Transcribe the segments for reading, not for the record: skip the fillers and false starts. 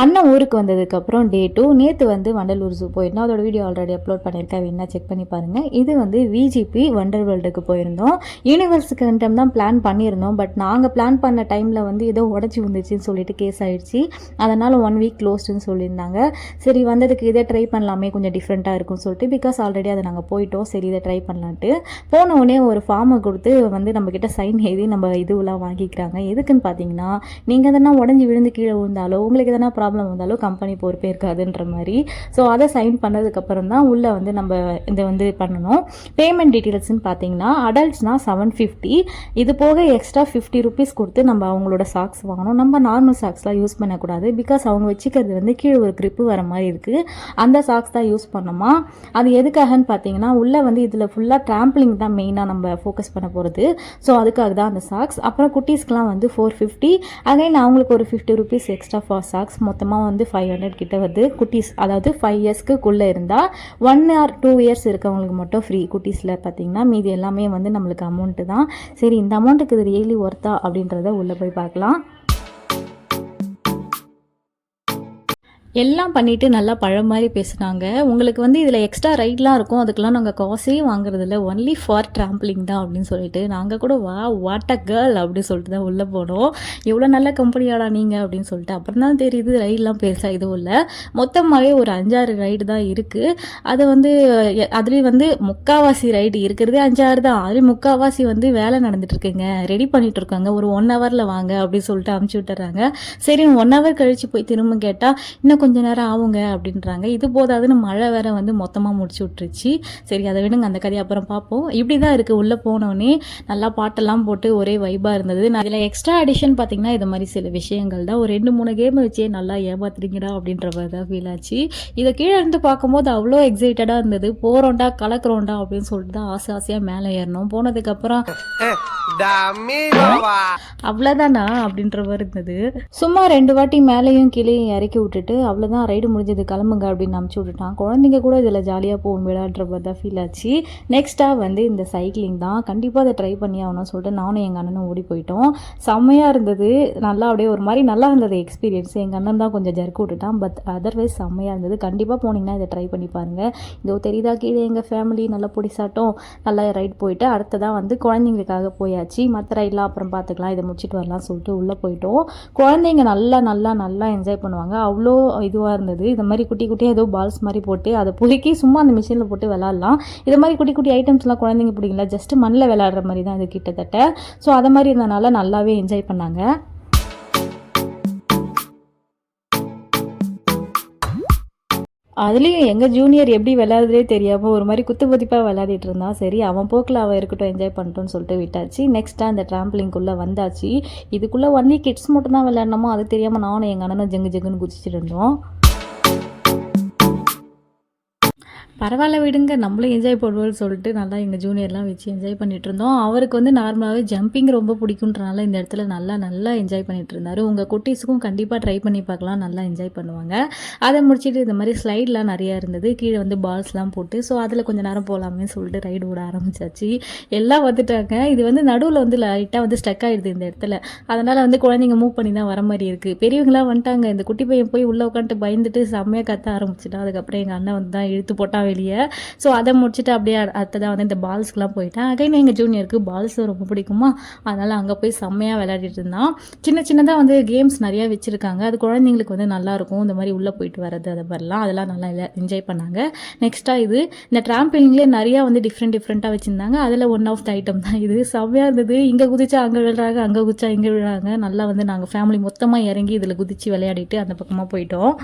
அண்ணன் ஊருக்கு வந்ததுக்கப்புறம் டே 2 நேற்று வந்து வண்டலூர் ஜூ போயிருந்தோம். அதோட வீடியோ ஆல்ரெடி அப்லோட் பண்ணியிருக்கேன், வேணா செக் பண்ணி பாருங்கள். இது வந்து விஜிபி வண்டர் வேர்ல்டுக்கு போயிருந்தோம். யூனிவர்ஸ் கிங்டம் தான் பிளான் பண்ணியிருந்தோம். பட் நாங்கள் பிளான் பண்ண டைமில் வந்து ஏதோ உடச்சி வந்துச்சுன்னு சொல்லிட்டு கேஸ் ஆகிடுச்சு. அதனால் 1 வீக் க்ளோஸ்டுன்னு சொல்லியிருந்தாங்க. சரி வந்ததுக்கு இதை ட்ரை பண்ணலாமே, கொஞ்சம் டிஃப்ரெண்ட்டாக இருக்கும்னு சொல்லிட்டு, பிகாஸ் ஆல்ரெடி அதை நாங்கள் போயிட்டோம். சரி இதை ட்ரை பண்ணலான்ட்டு போன உடனே ஒரு ஃபார்மை கொடுத்து வந்து நம்மக்கிட்ட சைன் எழுதி நம்ம இதுவெல்லாம் வாங்கிக்கிறாங்க. எதுக்குன்னு பார்த்தீங்கன்னா, நீங்கள் எதனா உடஞ்சி விழுந்து கீழே விழுந்தாலோ உங்களுக்கு எதனா ப்ராப்ளம் வந்தாலும் கம்பெனி பொறுப்பே இருக்காதுன்ற மாதிரி. ஸோ அதை சைன் பண்ணதுக்கப்புறம் தான் உள்ளே வந்து நம்ம இதை வந்து பண்ணணும். பேமெண்ட் டீட்டெயில்ஸ்ன்னு பார்த்தீங்கன்னா அடல்ட்ஸ்னால் 750, இது போக எக்ஸ்ட்ரா 50 ருபீஸ் கொடுத்து நம்ம அவங்களோட சாக்ஸ் வாங்கணும். நம்ம நார்மல் சாக்ஸ்லாம் யூஸ் பண்ணக்கூடாது, பிகாஸ் அவங்க வச்சுக்கிறது வந்து கீழே ஒரு க்ரிப்பு வர மாதிரி இருக்குது. அந்த சாக்ஸ் தான் யூஸ் பண்ணோமா. அது எதுக்காகன்னு பார்த்தீங்கன்னா, உள்ளே வந்து இதில் ஃபுல்லாக ட்ராம்பிளிங் தான் மெயினாக நம்ம ஃபோக்கஸ் பண்ண போகிறது. ஸோ அதுக்காக தான் அந்த சாக்ஸ். அப்புறம் குட்டீஸ்க்கெலாம் வந்து 450, அகைன் அவங்களுக்கு ஒரு 50 ருபீஸ் எக்ஸ்ட்ரா ஃபார் சாக்ஸ். மொத்தமாக வந்து 500 கிட்ட வருது. குட்டீஸ் அதாவது 5 இயர்ஸ்க்குள்ளே இருந்தால் 1 or 2 இயர்ஸ் இருக்கவங்களுக்கு மட்டும் ஃப்ரீ. குட்டீஸில் பார்த்தீங்கன்னா மீதி எல்லாமே வந்து நம்மளுக்கு அமௌண்ட்டு தான். சரி இந்த அமௌண்ட்டுக்கு இது ரியலி ஒர்த்தா அப்படின்றத உள்ளே போய் பார்க்கலாம். எல்லாம் பண்ணிவிட்டு நல்லா பழம் மாதிரி பேசுனாங்க. உங்களுக்கு வந்து இதில் எக்ஸ்ட்ரா ரைட்லாம் இருக்கும், அதுக்கெலாம் நாங்கள் காசே வாங்குறதில்ல, ஒன்லி ஃபார் ட்ராம்பிளிங் தான் அப்படின்னு சொல்லிட்டு நாங்கள் கூட வாட் அ கேர்ள் அப்படின்னு சொல்லிட்டு தான் உள்ளே போனோம். எவ்வளோ நல்ல கம்பெனியாடா நீங்கள் அப்படின்னு சொல்லிட்டு. அப்புறம் தான் தெரியுது ரைடெலாம் பெருசாக இதுவும் இல்லை. மொத்தமாகவே ஒரு 5-6 ரைடு தான் இருக்குது. அது வந்து அதுலேயும் வந்து முக்கால்வாசி ரைடு இருக்கிறது 5-6 தான். அதுலேயும் முக்கால்வாசி வந்து வேலை நடந்துட்டுருக்குங்க, ரெடி பண்ணிகிட்டு இருக்காங்க. ஒரு 1 ஹவரில் வாங்க அப்படின்னு சொல்லிட்டு அமுச்சு விட்டுறாங்க. சரி 1 ஹவர் கழித்து போய் திரும்ப கேட்டால் இன்னும் கொஞ்ச நேரம் ஆகுங்க அப்படின்றாங்க. இது போதாதுன்னு மழை வேற வந்து மொத்தமாக முடிச்சு விட்டுருச்சு. சரி அதை விடுங்க, அந்த கதையை அப்புறம் பார்ப்போம். இப்படி தான் இருக்குது. உள்ளே போனோடனே நல்லா பாட்டெல்லாம் போட்டு ஒரே வைபாக இருந்தது. நான் இதில் எக்ஸ்ட்ரா அடிஷன் பார்த்தீங்கன்னா இது மாதிரி சில விஷயங்கள் தான். ஒரு 2-3 கேமை வச்சே நல்லா ஏமாத்துறீங்கடா அப்படின்ற மாதிரி தான் ஃபீல் ஆச்சு. இதை கீழே இருந்து பார்க்கும்போது அவ்வளோ எக்ஸைட்டடாக இருந்தது. போகிறோண்டா கலக்குறோண்டா அப்படின்னு சொல்லிட்டு தான் ஆசையாக மேலே ஏறணும். போனதுக்கப்புறம் அவ்வளோதானா அப்படின்ற மாதிரி இருந்தது. சும்மா 2 வாட்டி மேலேயும் கீழேயும் இறக்கி விட்டுட்டு அவ்வளோதான் ரைடு முடிஞ்சது கிளம்புங்க அப்படின்னு அனுப்பிச்சி விட்டுட்டான். குழந்தைங்க கூட இதில் ஜாலியாக போகும் விடான்ற மாதிரி தான் ஃபீல் ஆச்சு. நெக்ஸ்ட்டாக வந்து இந்த சைக்கிளிங் தான். கண்டிப்பாக அதை ட்ரை பண்ணி ஆகணும்னு சொல்லிட்டு நானும் எங்கள் அண்ணனும் ஓடி போயிட்டோம். செம்மையாக இருந்தது. நல்லா அப்படியே ஒரு மாதிரி நல்லா இருந்தது எக்ஸ்பீரியன்ஸ். எங்கள் அண்ணன் தான் கொஞ்சம் ஜர்க்கு விட்டுட்டான், பட் அதர்வைஸ் செம்மையாக இருந்தது. கண்டிப்பாக போனீங்கன்னா இதை ட்ரை பண்ணி பாருங்கள். இதோ தெரியுதா கீழே எங்கள் ஃபேமிலி நல்லா பொடிசாட்டம் நல்லா ரைட் போயிட்டு அடுத்ததான் வந்து குழந்தைங்களுக்காக போயாச்சு. மற்ற ரைட்லாம் அப்புறம் பார்த்துக்கலாம், இதை முடிச்சுட்டு வரலாம் சொல்லிட்டு உள்ளே போயிட்டோம். குழந்தைங்க நல்லா நல்லா நல்லா என்ஜாய் பண்ணுவாங்க. அவ்வளோ இதுவாக இருந்தது. இந்த மாதிரி குட்டி குட்டியாக ஏதோ பால்ஸ் மாதிரி போட்டு அதை பொறுக்கி சும்மா அந்த மிஷினில் போட்டு விளாட்லாம். இது மாதிரி குட்டி குட்டி ஐட்டம்ஸ்லாம் குழந்தைங்க பிடிக்கல, ஜஸ்ட் மண்ணில் விளாட்ற மாதிரி தான் இது கிட்டத்தட்ட. ஸோ அதை மாதிரி இருந்தனால நல்லாவே என்ஜாய் பண்ணாங்க. அதுலேயும் எங்கள் ஜூனியர் எப்படி விளையாடுறதே தெரியாமல் ஒரு மாதிரி குத்து பதிப்பாக விளையாடிட்டு இருந்தான். சரி அவன் போக்கில் அவன் இருக்கட்டும், என்ஜாய் பண்ணிட்டோன்னு சொல்லிட்டு விட்டாச்சு. நெக்ஸ்ட்டாக அந்த ட்ராம்பிளிங்குள்ளே வந்தாச்சு. இதுக்குள்ளே ஒன்லி கிட்ஸ் மட்டும் தான் விளையாடணுமோ அது தெரியாமல் நானும் எங்கள் அண்ணனும் ஜங்கு ஜங்குன்னு குதிச்சுட்டு இருந்தோம். பரவாயில்ல விடுங்க, நம்மளும் என்ஜாய் பண்ணுவோம்னு சொல்லிட்டு நல்லா எங்கள் ஜூனியர்லாம் வச்சு என்ஜாய் பண்ணிகிட்டு இருந்தோம். அவருக்கு வந்து நார்மலாகவே ஜம்பிங் ரொம்ப பிடிக்குன்றனால இந்த இடத்துல நல்லா என்ஜாய் பண்ணிகிட்டு இருந்தார். உங்கள் குட்டீஸுக்கும் கண்டிப்பாக ட்ரை பண்ணி பார்க்கலாம், நல்லா என்ஜாய் பண்ணுவாங்க. அதை முடிச்சுட்டு இந்த மாதிரி ஸ்லைட்லாம் நிறையா இருந்தது. கீழே வந்து பால்ஸ்லாம் போட்டு ஸோ அதில் கொஞ்சம் நேரம் போகலாமே சொல்லிட்டு ரைடு விட ஆரம்பிச்சாச்சு. எல்லாம் வந்துட்டாங்க. இது வந்து நடுவில் வந்து லைட்டாக வந்து ஸ்டக் ஆகிடுது இந்த இடத்துல. அதனால் வந்து குழந்தைங்க மூவ் பண்ணி தான் வர மாதிரி இருக்குது. பெரியவங்களாம் வந்துட்டாங்க. இந்த குட்டி பையன் போய் உள்ளே உட்காந்துட்டு பயந்துட்டு செம்மையாக கத்த ஆரம்பிச்சிட்டான். அதுக்கப்புறம் எங்கள் அண்ணன் வந்து தான் இழுத்து போட்டான் வெளியே. ஸோ அதை முடிச்சுட்டு அப்படியே அடுத்ததான் வந்து இந்த பால்ஸ்க்குலாம் போயிட்டேன். அகைன் எங்கள் ஜூனியருக்கு பால்ஸ் ரொம்ப பிடிக்குமா, அதனால் அங்கே போய் செம்மையாக விளையாடிட்டு இருந்தான். சின்னதாக வந்து கேம்ஸ் நிறையா வச்சுருக்காங்க. அது குழந்தைங்களுக்கு வந்து நல்லாயிருக்கும், இந்த மாதிரி உள்ளே போயிட்டு வர்றது அது மாதிரிலாம். அதெல்லாம் நல்லா என்ஜாய் பண்ணாங்க. நெக்ஸ்ட்டாக இது இந்த ட்ராம்பிளிங்லேயே நிறையா வந்து டிஃப்ரெண்ட்டாக வச்சுருந்தாங்க. அதில் ஒன் ஆஃப் த ஐட்டம் தான் இது. செம்மையாக இருந்தது. இங்கே குதிச்சா அங்கே விழுறாங்க, அங்கே குதிச்சா இங்கே விழுறாங்க. நல்லா வந்து நாங்கள் ஃபேமிலி மொத்தமாக இறங்கி இதில் குதித்து விளையாடிட்டு அந்த பக்கமாக போயிட்டோம்.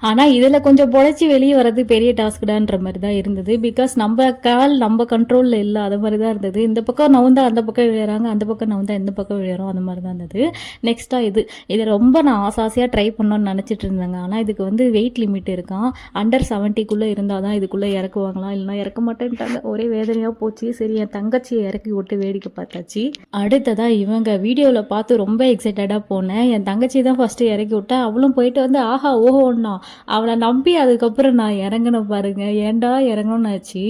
ஆனால் இதில் கொஞ்சம் பொழைச்சி வெளியே வர்றது பெரிய டாஸ்க்டான்ற மாதிரி தான் இருந்தது. பிகாஸ் நம்ம கால் நம்ம கண்ட்ரோலில் இல்லை, அது மாதிரி தான் இருந்தது. இந்த பக்கம் நவுந்தா அந்த பக்கம் விளையாடுறாங்க, அந்த பக்கம் நவுந்தா இந்த பக்கம் விளையாடுறோம், அந்த மாதிரி தான் இருந்தது. நெக்ஸ்ட்டாக இது ரொம்ப நான் ஆசையாக ட்ரை பண்ணணும்னு நினச்சிட்டு இருந்தாங்க. ஆனால் இதுக்கு வந்து வெயிட் லிமிட் இருக்கான். அண்டர் 70க்குள்ளே இருந்தால் தான் இதுக்குள்ளே இறக்குவாங்களாம், இல்லைனா இறக்க மாட்டேன்ட்டாங்க. ஒரே வேதனையாக போச்சு. சரி என் தங்கச்சியை இறக்கி விட்டு வேடிக்கை பார்த்தாச்சு. அடுத்ததாக இவங்க வீடியோவில் பார்த்து ரொம்ப எக்ஸைட்டடாக போனேன். என் தங்கச்சி தான் ஃபஸ்ட்டு இறக்கி விட்டேன். அவளும் போயிட்டு வந்து ஆஹா ஓஹோன்னா அவளை நம்பி அதுக்கப்புறம் நான் இறங்கின பாருங்க. ஏன்டா இறங்கணும்னு ஆச்சு.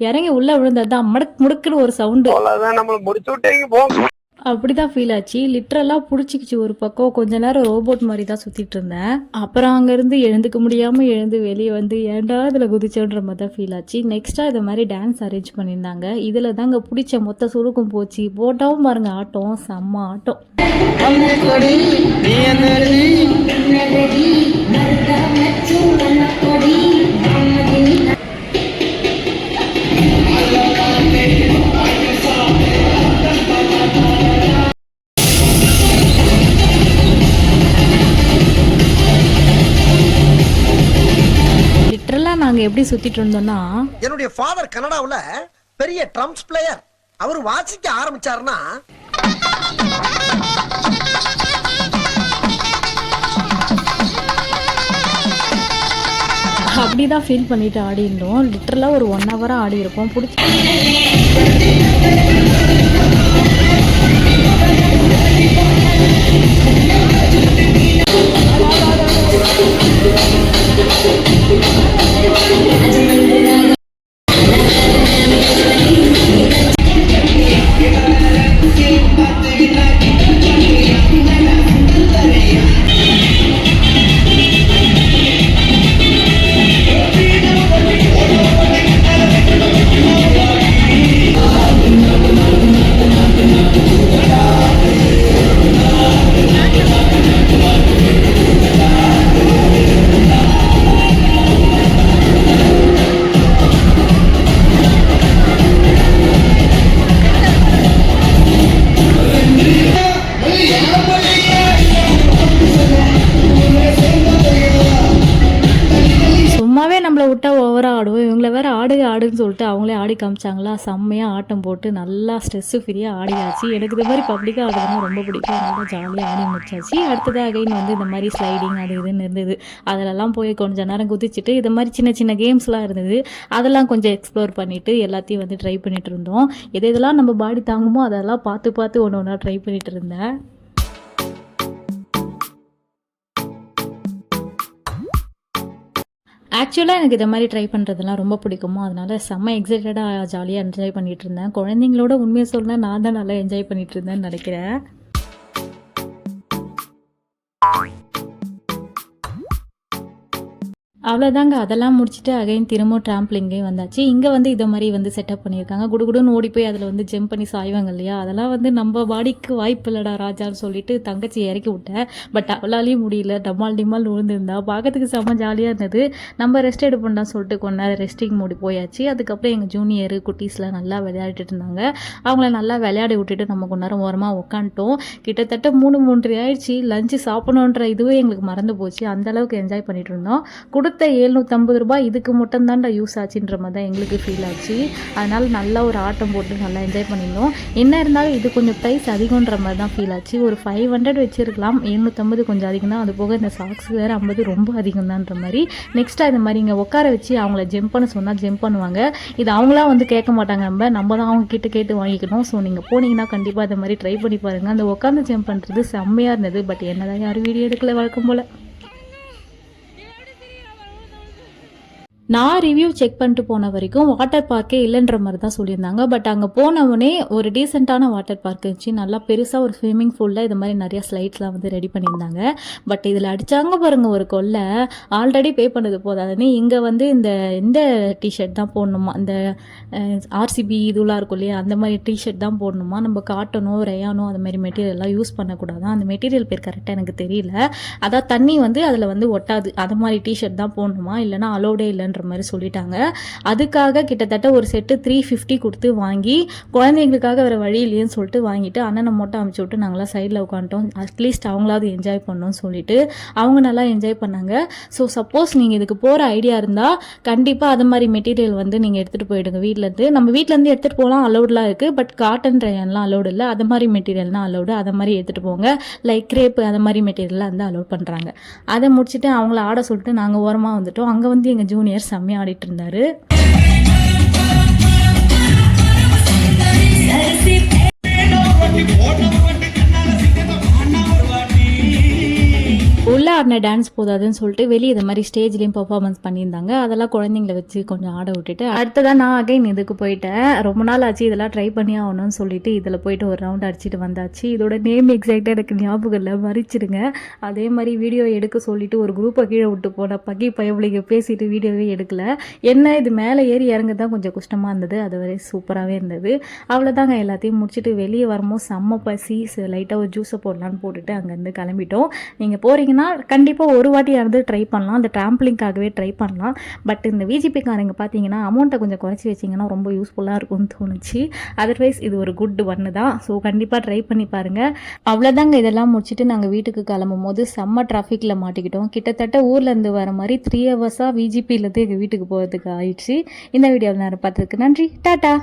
இறங்கி உள்ளே விழுந்ததான் முடுக்குன்னு ஒரு சவுண்டு. அப்படிதான் ஃபீல் ஆச்சு. லிட்ரலாக பிடிச்சிக்கிச்சு ஒரு பக்கம். கொஞ்ச நேரம் ரோபோட் மாதிரி தான் சுற்றிட்டு இருந்தேன். அப்புறம் அங்கேருந்து எழுந்துக்க முடியாமல் எழுந்து வெளியே வந்து ஏன்டா இதில் குதிச்சோன்ற மாதிரி தான் ஃபீல் ஆச்சு. நெக்ஸ்ட்டாக இது மாதிரி டான்ஸ் அரேஞ்ச் பண்ணியிருந்தாங்க. இதில் தாங்க பிடிச்ச மொத்த சுருக்கும் போச்சு. போட்டாவும் பாருங்க ஆட்டம், செம்ம ஆட்டம். நாங்கள் எப்படி சுற்றிட்டு இருந்தோம்னா, என்னுடைய ஃபாதர் கனடாவுல பெரிய ட்ரம்ஸ் பிளேயர். அவர் வாசிக்க ஆரம்பிச்சாருன்னா அப்படிதான் ஃபீல் பண்ணிட்டு ஆடி இருந்தோம். லிட்டரலாக ஒரு 1 hour ஆடி இருப்போம். நம்மளை விட்டா ஓவராக ஆடுவோம். இவங்கள வேறு ஆடுன்னு சொல்லிட்டு அவங்களே ஆடி காமிச்சாங்களா. செம்மையாக ஆட்டம் போட்டு நல்லா ஸ்ட்ரெஸ்ஸு ஃப்ரீயாக ஆடியாச்சு. எனக்கு இந்த மாதிரி பப்ளிக்காக ஆடுறதுனா ரொம்ப பிடிக்கும். அதனால ஜாலியாக ஆடி முடிச்சாச்சு. அடுத்ததாக அகைன் வந்து இந்த மாதிரி ஸ்லைடிங் அது இதுன்னு இருந்தது. அதிலெல்லாம் போய் கொஞ்சம் நேரம் குதிச்சுட்டு இது மாதிரி சின்ன சின்ன கேம்ஸ்லாம் இருந்தது. அதெல்லாம் கொஞ்சம் எக்ஸ்ப்ளோர் பண்ணிவிட்டு எல்லாத்தையும் வந்து ட்ரை பண்ணிகிட்டு இருந்தோம். இதெல்லாம் நம்ம பாடி தாங்குமோ அதெல்லாம் பார்த்து ஒன்று ஒன்றா ட்ரை பண்ணிகிட்டு இருந்தேன். ஆக்சுவலாக எனக்கு இதை மாதிரி ட்ரை பண்ணுறதுலாம் ரொம்ப பிடிக்குமோ, அதனால செம்ம எக்ஸைட்டடாக ஜாலியாக என்ஜாய் பண்ணிகிட்டு இருந்தேன். குழந்தைங்களோட உண்மையை சொன்னால் நான் தான் நல்லா என்ஜாய் பண்ணிகிட்டு இருந்தேன்னு நினைக்கிறேன். அவ்வளோதாங்க. அதெல்லாம் முடிச்சுட்டு அகைன் திரும்ப ட்ராம்ப்லிங்கே வந்தாச்சு. இங்கே வந்து இதை மாதிரி வந்து செட்டப் பண்ணியிருக்காங்க. குடுகுடுன்னு ஓடி போய் அதில் வந்து ஜம்ப் பண்ணி சாய்வாங்க இல்லையா, அதெல்லாம் வந்து நம்ம பாடிக்கு வாய்ப்பு இல்லைடா ராஜான்னு சொல்லிட்டு தங்கச்சி இறக்கி விட்டேன். பட் அவளாலேயும் முடியல, டிமால் விழுந்துருந்தா. பார்க்கறதுக்கு செம்ம ஜாலியாக இருந்தது. நம்ம ரெஸ்ட் எடுப்போம்னா சொல்லிட்டு கொஞ்ச நேரம் ரெஸ்டிங் மூடி போயாச்சு. அதுக்கப்புறம் எங்கள் ஜூனியர் குட்டீஸ்லாம் நல்லா விளையாடிட்டு இருந்தாங்க. அவங்கள நல்லா விளையாடி விட்டுட்டு நம்ம கொஞ்ச நேரம் ஓரமாக உட்காந்துட்டோம். கிட்டத்தட்ட 3:30 ஆயிடுச்சு. லஞ்சு சாப்பிடணுன்ற இதுவே எங்களுக்கு மறந்து போச்சு. அந்தளவுக்கு என்ஜாய் பண்ணிட்டு இருந்தோம். கொடுத்த 750 ரூபாய் இதுக்கு மட்டும் தான்டா யூஸ் ஆச்சுன்ற மாதிரி தான் எங்களுக்கு ஃபீல் ஆச்சு. அதனால் நல்லா ஒரு ஆட்டம் போட்டு நல்லா என்ஜாய் பண்ணியிருந்தோம். என்ன இருந்தாலும் இது கொஞ்சம் ப்ரைஸ் அதிகன்ற மாதிரி தான் ஃபீல் ஆச்சு. ஒரு 500 வச்சுருக்கலாம், 750 கொஞ்சம் அதிகம் தான். அது போக இந்த சாக்ஸ் வேறு 50 ரொம்ப அதிகம் தான்ற மாதிரி. நெக்ஸ்ட்டாக இந்த மாதிரி இங்கே உட்கார வச்சு அவங்கள ஜம்ப் பண்ண சொன்னால் ஜம்ப் பண்ணுவாங்க. இது அவங்களாம் வந்து கேட்க மாட்டாங்க, நம்ம தான் அவங்க கேட்டு வாங்கிக்கணும். ஸோ நீங்கள் போனீங்கன்னா கண்டிப்பாக அதை மாதிரி ட்ரை பண்ணி பாருங்கள். அந்த உட்காந்து ஜம்ப் பண்ணுறது செம்மையாக இருந்தது. பட் என்னதான் யாரும் வீடியோ எடுக்கல வழக்கம் போல். நான் ரிவ்யூ செக் பண்ணிட்டு போன வரைக்கும் வாட்டர் பார்க்கே இல்லைன்ற மாதிரி தான் சொல்லியிருந்தாங்க. பட் அங்கே போனவொடனே ஒரு டீசெண்டான வாட்டர் பார்க் இருந்துச்சு. நல்லா பெருசாக ஒரு ஸ்விம்மிங் பூலில் இது மாதிரி நிறையா ஸ்லைட்ஸ்லாம் வந்து ரெடி பண்ணியிருந்தாங்க. பட் இதில் அடித்தாங்க பாருங்கள் ஒரு கொள்ளை. ஆல்ரெடி பே பண்ணது போதாதுன்னு இங்கே வந்து இந்த டிஷர்ட் தான் போடணுமா, இந்த ஆர்சிபி இதுலாம் இருக்கும் இல்லையா, அந்த மாதிரி டிஷர்ட் தான் போடணுமா. நம்ம காட்டனோ ரயானோ அந்த மாதிரி மெட்டீரியல்லாம் யூஸ் பண்ணக்கூடாதான். அந்த மெட்டீரியல் பேர் கரெக்டாக எனக்கு தெரியல. அதான் தண்ணி வந்து அதில் வந்து ஒட்டாது, அது மாதிரி டிஷர்ட் தான் போடணுமா, இல்லைனா அலோடே இல்லைன்ற மாதிரி சொல்லிட்டாங்க. அதுக்காக கிட்டத்தட்ட ஒரு செட்டு 350 கொடுத்து வாங்கி குழந்தைங்களுக்காக வேறு வழி இல்லையேன்னு சொல்லிட்டு வாங்கிட்டு அண்ணனை மட்டும் அமுச்சு விட்டு நாங்களாம் சைடில் உட்காந்துட்டோம். அட்லீஸ்ட் அவங்களாவது என்ஜாய் பண்ணோன்னு சொல்லிட்டு அவங்க நல்லா என்ஜாய் பண்ணாங்க. ஸோ சப்போஸ் நீங்கள் இதுக்கு போகிற ஐடியா இருந்தால் கண்டிப்பாக அது மாதிரி மெட்டீரியல் வந்து நீங்கள் எடுத்துகிட்டு போயிடுங்க வீட்டிலேருந்து. நம்ம வீட்டிலேருந்து எடுத்துகிட்டு போகலாம், அலௌடெலாம் இருக்குது. பட் காட்டன் ரயான்லாம் அலௌடு இல்லை. அது மாதிரி மெட்டீரியல்னால் அலௌடு. அதை மாதிரி எடுத்துகிட்டு போங்க. லைக் கிரேப்பு அது மாதிரி மெட்டீரியல்லாம் வந்து அலோட் பண்ணுறாங்க. அதை முடிச்சுட்டு அவங்கள ஆட சொல்லிட்டு நாங்கள் ஓரமாக வந்துட்டோம். அங்கே வந்து எங்கள் ஜூனியர் செம்மையாக ஆடிட்டு இருந்தாரு. உள்ள ஆடின டான்ஸ் போதாதுன்னு சொல்லிட்டு வெளியே இது மாதிரி ஸ்டேஜ்லேயும் பர்ஃபார்மன்ஸ் பண்ணியிருந்தாங்க. அதெல்லாம் குழந்தைங்கள வச்சு கொஞ்சம் ஆட விட்டுட்டு அடுத்ததான் நான் அகைன் இதுக்கு போயிட்டேன். ரொம்ப நாள் ஆச்சு இதெல்லாம் ட்ரை பண்ணி ஆகணும்னு சொல்லிட்டு இதில் போயிட்டு ஒரு ரவுண்ட் அடிச்சுட்டு வந்தாச்சு. இதோட நேம் எக்ஸாக்டாக எனக்கு ஞாபகம் இல்லை, மறிச்சிடுங்க. அதே மாதிரி வீடியோ எடுக்க சொல்லிட்டு ஒரு குரூப்பை கீழே விட்டு போன பக்கி பயவளிக்க பேசிட்டு வீடியோவே எடுக்கல. என்ன இது மேலே ஏறி இறங்க தான் கொஞ்சம் கஷ்டமாக இருந்தது, அது வரை சூப்பராகவே இருந்தது. அவ்வளோதாங்க, எல்லாத்தையும் முடிச்சுட்டு வெளியே வரும்போது செம்ம பசி, லைட்டாக ஒரு ஜூஸை போடலான்னு போட்டுட்டு அங்கேருந்து கிளம்பிட்டோம். நீங்கள் போகிறீங்கன்னா கண்டிப்பாக ஒரு வாட்டியாவது ட்ரை பண்ணலாம், அந்த ட்ராம்பிளிங்காகவே ட்ரை பண்ணலாம். பட் இந்த விஜிபிக்காரங்க பார்த்தீங்கன்னா அமௌண்ட்டை கொஞ்சம் குறைச்சி வச்சிங்கன்னா ரொம்ப யூஸ்ஃபுல்லாக இருக்கும்னு தோணுச்சு. அதர்வைஸ் இது ஒரு குட் ஒன்று தான். ஸோ கண்டிப்பாக ட்ரை பண்ணி பாருங்கள். அவ்வளோதாங்க, இதெல்லாம் முடிச்சுட்டு நாங்கள் வீட்டுக்கு கிளம்பும் போது செம்ம டிராஃபிக்கில் மாட்டிக்கிட்டோம். கிட்டத்தட்ட ஊர்லேருந்து வர மாதிரி 3 ஹவர்ஸாக விஜிபியிலேருந்து எங்கள் வீட்டுக்கு போகிறதுக்கு ஆயிடுச்சு. இந்த வீடியோவில் நேரம் பார்த்ததுக்கு நன்றி. டாட்டா.